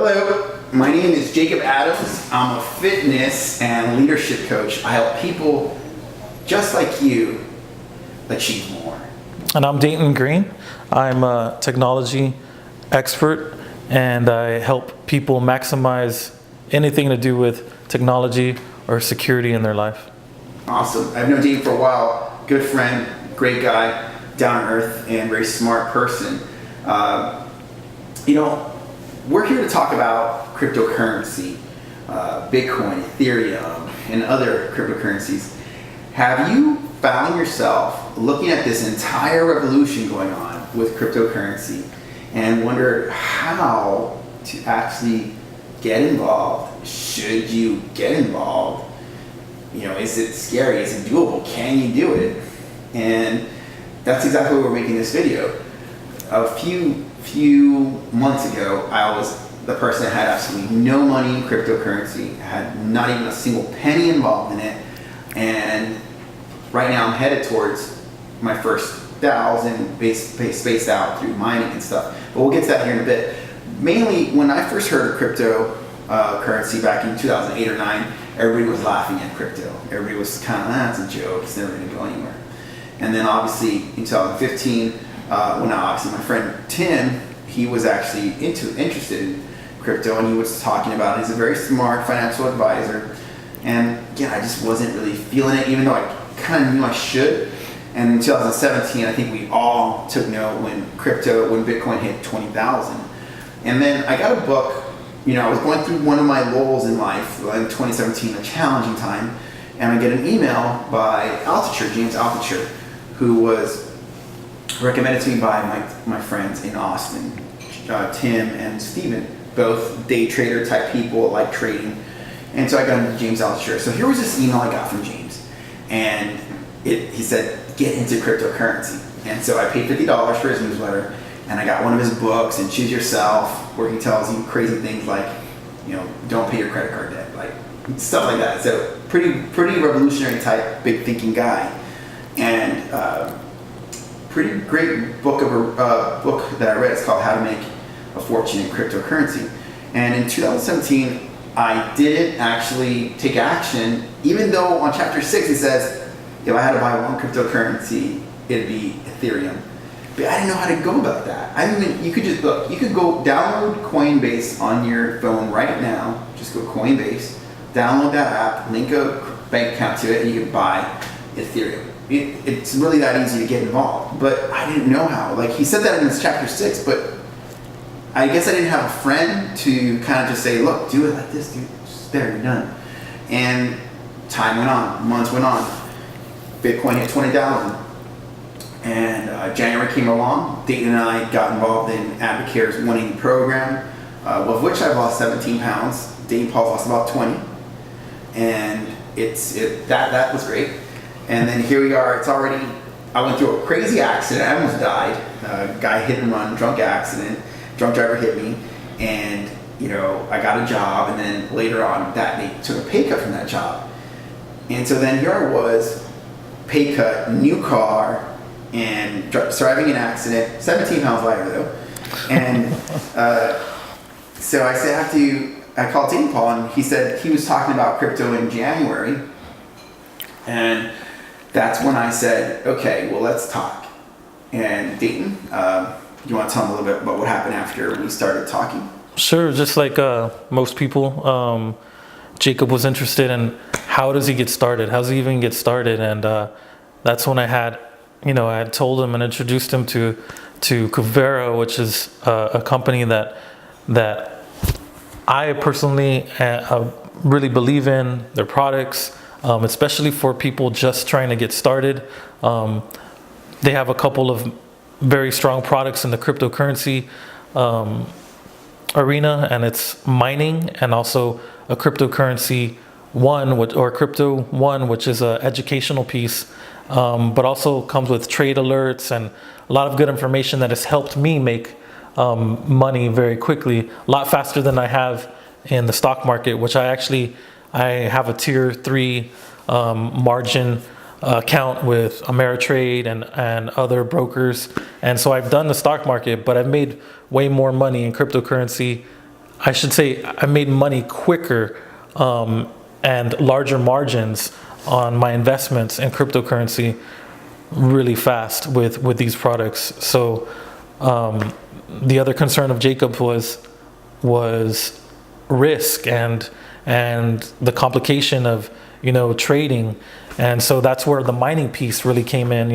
Hello, my name is Jacob Adams. I'm a fitness and leadership coach. I help people just like you achieve more. And I'm Dayton Green. I'm a technology expert, and I help people maximize anything to do with technology or security in their life. Awesome. I've known Dayton for a while. Good friend, great guy, down to earth, and very smart person. We're here to talk about cryptocurrency, Bitcoin, Ethereum, and other cryptocurrencies. Have you found yourself looking at this entire revolution going on with cryptocurrency and wondered how to actually get involved? Should you get involved? Is it scary? Is it doable? Can you do it? And that's exactly why we're making this video. A few months ago, I was the person that had absolutely no money in cryptocurrency, had not even a single penny involved in it, and right now I'm headed towards my first DAOs and spaced out through mining and stuff. But we'll get to that here in a bit. Mainly, when I first heard of cryptocurrency back in 2008 or 9, everybody was laughing at crypto. Everybody was kind of, that's a joke, it's never going to go anywhere. And then obviously in 2015, obviously my friend Tim, he was actually interested in crypto, and he was talking about it. He's a very smart financial advisor, and again, I just wasn't really feeling it, even though I kind of knew I should. And in 2017, I think we all took note when Bitcoin hit 20,000. And then I got a book. I was going through one of my lulls in life in 2017, a challenging time, and I get an email by James Altucher, who was recommended to me by my friends in Austin, Tim and Steven, both day trader type people, like trading. And so I got into James Altucher. So here was this email I got from James, and he said, get into cryptocurrency. And so I paid $50 for his newsletter, and I got one of his books, and Choose Yourself, where he tells you crazy things like, don't pay your credit card debt, like stuff like that. So pretty revolutionary type, big thinking guy. And pretty great book that I read. It's called How to Make a Fortune in Cryptocurrency. And in 2017, I didn't actually take action, even though on chapter 6 it says if I had to buy one cryptocurrency, it'd be Ethereum. But I didn't know how to go about that. You could just look. You could go download Coinbase on your phone right now. Just go Coinbase, download that app, link a bank account to it, and you can buy Ethereum. It's really that easy to get involved, but I didn't know how. Like, he said that in this chapter 6, but I guess I didn't have a friend to kind of just say, look, do it like this, dude. Just there, you're done. And time went on, months went on. Bitcoin hit 20,000. And January came along. Dayton and I got involved in Advocare's 180 program, of which I've lost 17 pounds. Dayton Paul lost about 20. And that was great. And then here we are. I went through a crazy accident. I almost died. Guy hit and run, drunk accident. Drunk driver hit me. And, I got a job. And then later on they took a pay cut from that job. And so then here I was, pay cut, new car, and surviving an accident, 17 pounds lighter though. And so I called Dayton Paul, and he said he was talking about crypto in January. And that's when I said, okay, well, let's talk. And Dayton, you want to tell him a little bit about what happened after we started talking? Sure. Just like most people, Jacob was interested in how does he get started? How does he even get started? And that's when I had told him and introduced him to Kuvera, which is a company that I personally really believe in their products. Especially for people just trying to get started. They have a couple of very strong products in the cryptocurrency arena, and it's mining, and also a cryptocurrency crypto one, which is an educational piece, but also comes with trade alerts and a lot of good information that has helped me make money very quickly, a lot faster than I have in the stock market, which I have a tier 3 margin account with Ameritrade and other brokers. And so I've done the stock market, but I've made way more money in cryptocurrency I should say I made money quicker and larger margins on my investments in cryptocurrency really fast with these products. So the other concern of Jacob was risk and the complication of trading, and so that's where the mining piece really came in.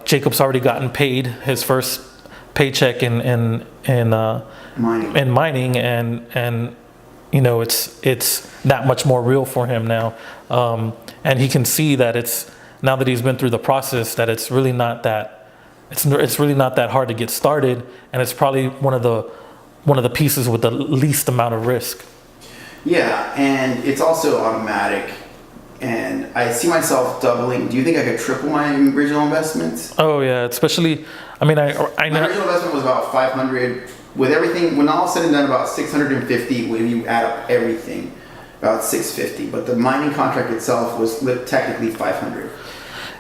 Jacob's already gotten paid his first paycheck in mining, and it's that much more real for him now, and he can see that it's now that he's been through the process that it's really not that hard to get started, and it's probably one of the pieces with the least amount of risk. Yeah, and it's also automatic. And I see myself doubling. Do you think I could triple my original investments? Oh yeah, especially. I mean, I know. My original investment was about 500. With everything, when all said and done, about 650. When you add up everything, about 650. But the mining contract itself was technically 500.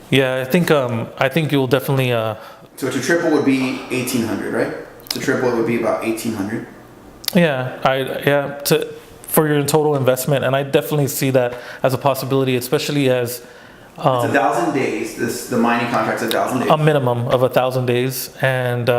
Yeah, I think you'll definitely. So to triple would be 1,800, right? To triple it would be about 1,800. Yeah, for your total investment, and I definitely see that as a possibility, especially as it's 1,000 days. The mining contract's 1,000 days. A minimum of 1,000 days, and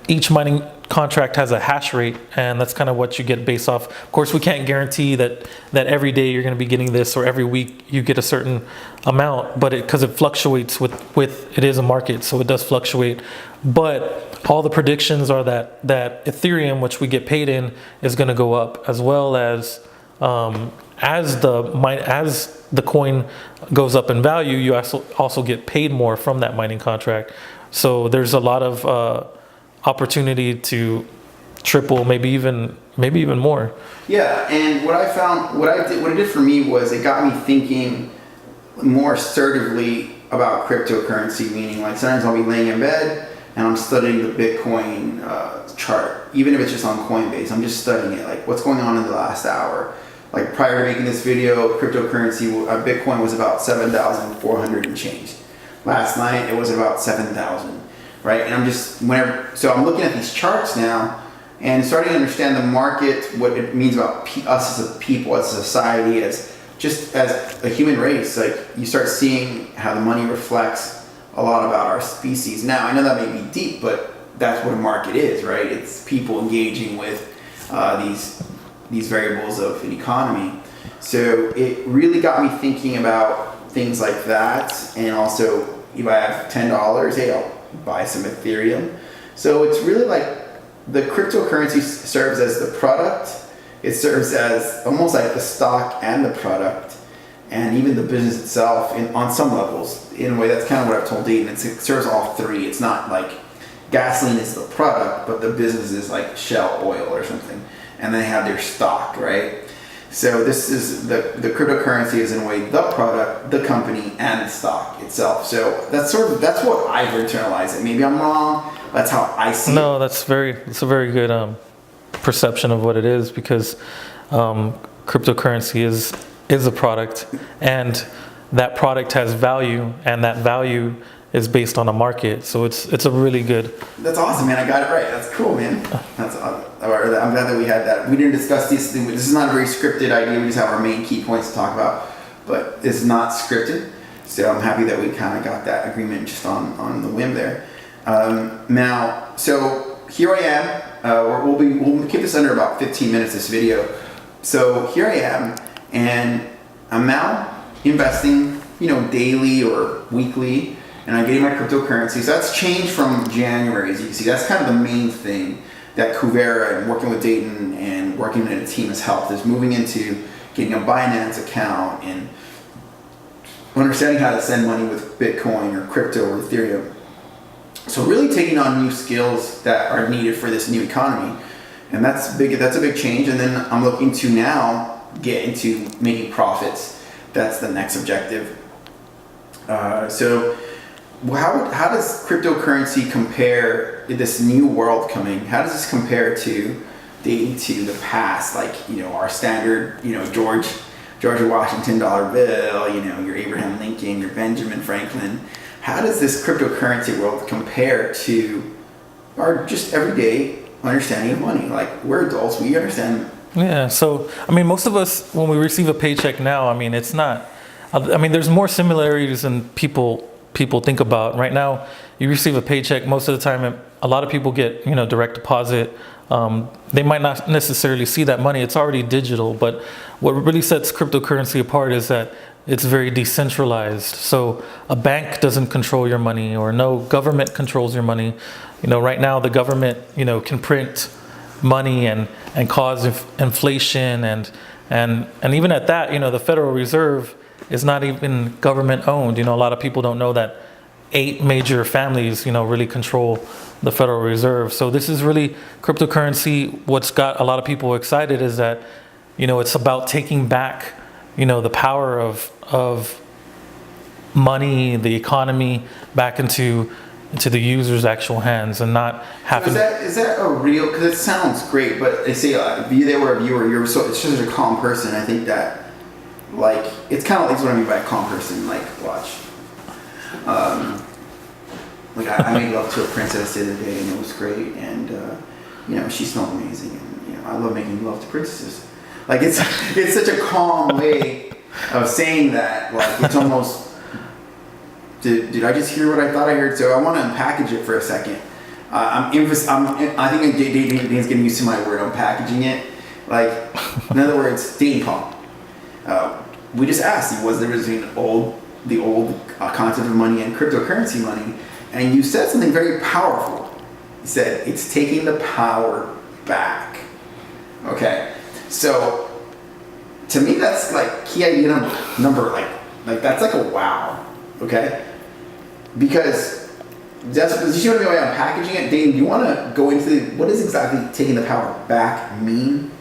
each mining contract has a hash rate, and that's kind of what you get based off. Of course, we can't guarantee that every day you're going to be getting this, or every week you get a certain amount, but because it fluctuates with it is a market, so it does fluctuate. But all the predictions are that Ethereum, which we get paid in, is going to go up, as well as the coin goes up in value, you also get paid more from that mining contract. So there's a lot of opportunity to triple, maybe even more. Yeah, and what I found, what it did for me was it got me thinking more assertively about cryptocurrency. Meaning, like sometimes I'll be laying in bed and I'm studying the Bitcoin chart, even if it's just on Coinbase. I'm just studying it, like what's going on in the last hour. Like prior to making this video, cryptocurrency, Bitcoin was about 7,400 and change. Last night it was about 7,000, right? And I'm looking at these charts now and starting to understand the market, what it means about us as a people, as a society, as a human race. Like you start seeing how the money reflects a lot about our species. Now, I know that may be deep, but that's what a market is, right? It's people engaging with these variables of an economy. So it really got me thinking about things like that. And also, if I have $10, hey, I'll buy some Ethereum. So it's really like the cryptocurrency serves as the product. It serves as almost like the stock and the product, and even the business itself on some levels. In a way, that's kind of what I've told Dayton. It serves all three. It's not like gasoline is the product, but the business is like Shell Oil or something. And they have their stock, right? So this is the cryptocurrency is in a way the product, the company, and the stock itself. So that's what I've internalized it. Maybe I'm wrong. That's how I see it. No, it's a very good perception of what it is, because cryptocurrency is a product, and that product has value, and that value is based on a market. So it's a really good. That's awesome, man. I got it right. That's cool, man. That's awesome. I'm glad that we had that. We didn't discuss this. This is not a very scripted idea. We just have our main key points to talk about, but it's not scripted. So I'm happy that we kind of got that agreement just on the whim there. Now, so here I am. We'll keep this under about 15 minutes, this video. So here I am, and I'm now investing, daily or weekly, and I'm getting my cryptocurrency. So that's changed from January, as you can see. That's kind of the main thing that Kuvera and working with Dayton and working in a team has helped, is moving into getting a Binance account and understanding how to send money with Bitcoin or crypto or Ethereum. So really taking on new skills that are needed for this new economy. And that's big. That's a big change. And then I'm looking to now get into making profits. That's the next objective. So how does cryptocurrency compare in this new world coming? How does this compare to the past? Like, our standard, George Washington dollar bill, your Abraham Lincoln, your Benjamin Franklin. How does this cryptocurrency world compare to our just everyday understanding of money. Like, we're adults, we understand. Yeah. So, I mean, most of us, when we receive a paycheck now, I mean, it's not, I mean, there's more similarities than people think about. Right now, you receive a paycheck, most of the time, a lot of people get, direct deposit. They might not necessarily see that money. It's already digital. But what really sets cryptocurrency apart is that it's very decentralized. So a bank doesn't control your money, or no government controls your money. Right now the government, can print money and cause inflation and even at that, the Federal Reserve is not even government owned. A lot of people don't know that 8 major families, really control the Federal Reserve. So this is really cryptocurrency. What's got a lot of people excited is that, it's about taking back, the power of money, the economy, back into the user's actual hands, and not having. So is that a real? Because it sounds great, but they say if they were a viewer, you're it's just a calm person. I think that, like, it's kind of like what I mean by a calm person. Like, watch. Like I made love to a princess the other day, and it was great, and she smelled amazing, and I love making love to princesses. Like, it's such a calm way of saying that. Like, it's almost. Did I just hear what I thought I heard? So I want to unpackage it for a second. I think Dane's getting used to my word, unpackaging it. Like, in other words, Dane Paul. We just asked you, was there between the old concept of money and cryptocurrency money? And you said something very powerful. You said, it's taking the power back. Okay. So, to me, that's like key idea number like that's like a wow. Okay. Because you see what I mean by packaging it? Dane, do you want to go into what does exactly taking the power back mean?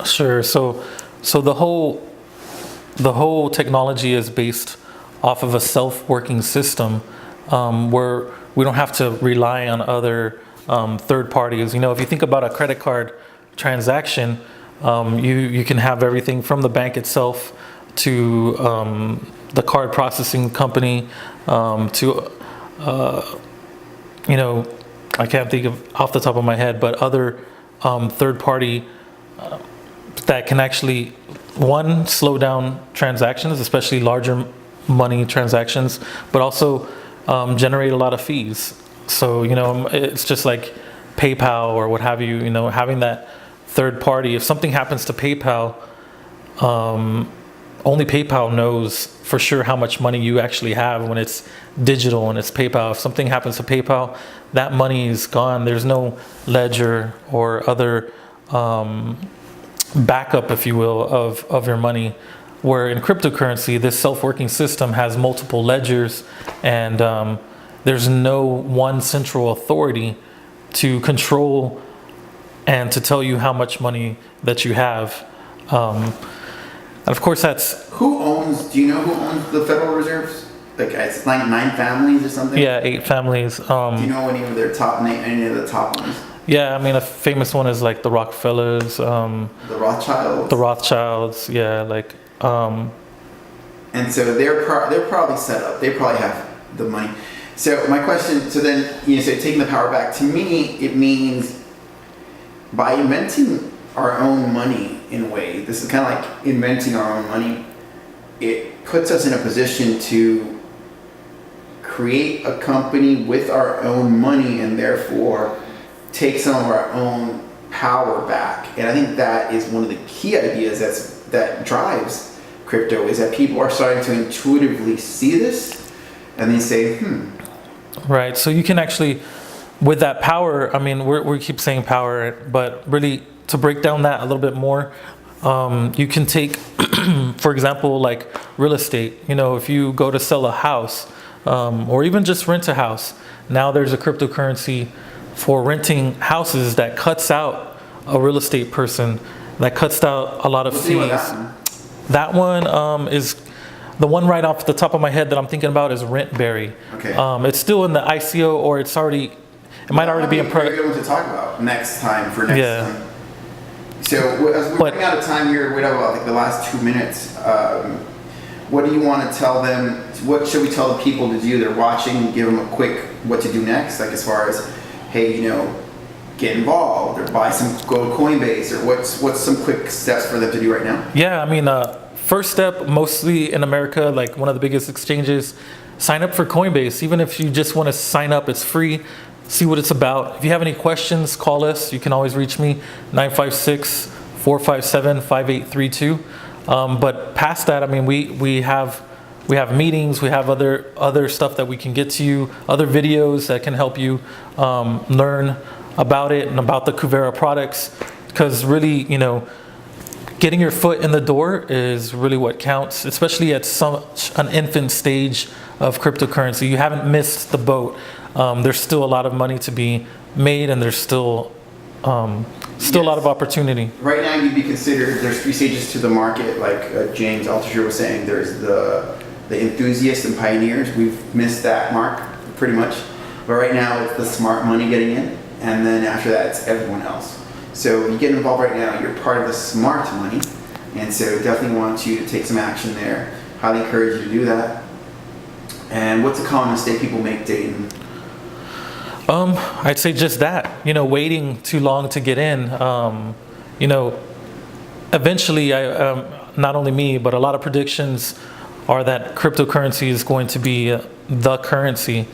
Sure. So the whole technology is based off of a self-working system, where we don't have to rely on other third parties. If you think about a credit card transaction, you can have everything from the bank itself to the card processing company, to I can't think of off the top of my head, but other third party that can actually, one, slow down transactions, especially larger money transactions, but also generate a lot of fees. So it's just like PayPal or what have you. Having that third party, if something happens to PayPal, only PayPal knows for sure how much money you actually have when it's digital and it's PayPal. If something happens to PayPal, that money is gone. There's no ledger or other backup, if you will, of your money. Where in cryptocurrency, this self-working system has multiple ledgers, and there's no one central authority to control and to tell you how much money that you have. And of course, that's... do you know who owns the Federal Reserves? Like, it's like 9 families or something? Yeah, 8 families. Do you know any of the top ones? Yeah, I mean, a famous one is like the Rockefellers. The Rothschilds? The Rothschilds, yeah, like... And so they're probably set up. They probably have the money. So my question, so taking the power back, to me, it means by inventing our own money in a way, this is kind of like inventing our own money, it puts us in a position to create a company with our own money and therefore take some of our own power back. And I think that is one of the key ideas that drives crypto, is that people are starting to intuitively see this and they say, Right. So you can actually, with that power, I mean, we keep saying power, but really to break down that a little bit more, you can take, for example, like real estate. If you go to sell a house, or even just rent a house, now there's a cryptocurrency for renting houses that cuts out a real estate person, that cuts out a lot of fees. That one is the one right off the top of my head that I'm thinking about is Rentberry. Okay. It's still in the ICO, or it might already be in very good one to talk about next time. Time. So as we're running out of time here, we have like the last 2 minutes. What do you want to tell them? What should we tell the people to do? They're watching. Give them a quick what to do next. Like as far as, hey, get involved or buy some, go to Coinbase, or what's some quick steps for them to do right now? Yeah, I mean, first step, mostly in America, like one of the biggest exchanges, sign up for Coinbase. Even if you just want to sign up, it's free. See what it's about. If you have any questions, call us. You can always reach me, 956-457-5832. But past that, I mean, we have meetings, we have other stuff that we can get to you, other videos that can help you learn about it and about the Kuvera products. Because really, getting your foot in the door is really what counts, especially at such an infant stage of cryptocurrency. You haven't missed the boat. There's still a lot of money to be made, and there's still a lot of opportunity. Right now, you'd be considered, there's 3 stages to the market, like James Altucher was saying. There's the enthusiasts and pioneers. We've missed that mark pretty much. But right now, it's the smart money getting in, and then after that, it's everyone else. So you get involved right now, you're part of the smart money, and so definitely want you to take some action there. Highly encourage you to do that. And what's a common mistake people make, Dayton? I'd say just that, waiting too long to get in. Eventually, not only me, but a lot of predictions are that cryptocurrency is going to be the currency.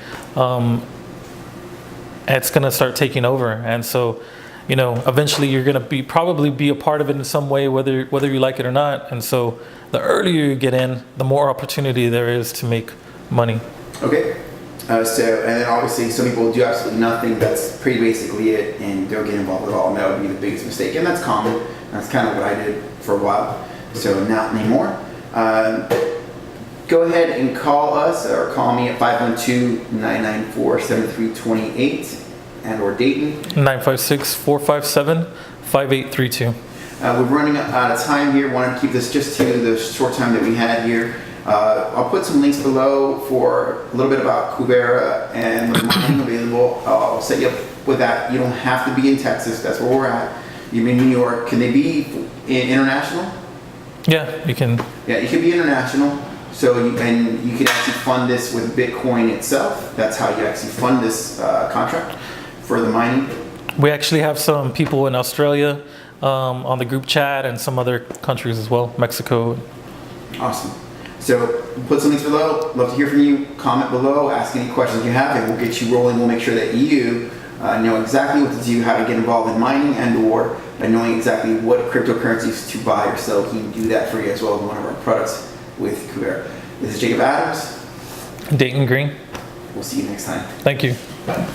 It's going to start taking over, and so eventually you're going to probably be a part of it in some way, whether you like it or not. And so the earlier you get in, the more opportunity there is to make money. Okay. And then obviously some people do absolutely nothing. That's pretty basically it, and don't get involved at all. And that would be the biggest mistake. And that's common. That's kind of what I did for a while. So not anymore. Go ahead and call us, or call me at 512-994-7328, and or Dayton. 956-457-5832. We're running out of time here. Wanted to keep this just to the short time that we had here. I'll put some links below for a little bit about Kuvera and the mining available. I'll set you up with that. You don't have to be in Texas. That's where we're at. You're in New York. Can they be international? Yeah, you can. Yeah, you can be international. So you can actually fund this with Bitcoin itself. That's how you actually fund this contract for the mining. We actually have some people in Australia on the group chat, and some other countries as well, Mexico. Awesome. So put some links below. Love to hear from you. Comment below. Ask any questions you have, and we'll get you rolling. We'll make sure that you know exactly what to do, how to get involved in mining, and/or knowing exactly what cryptocurrencies to buy or sell. We can do that for you as well as one of our products with Kuvera. This is Jacob Adams. Dayton Green. We'll see you next time. Thank you. Bye.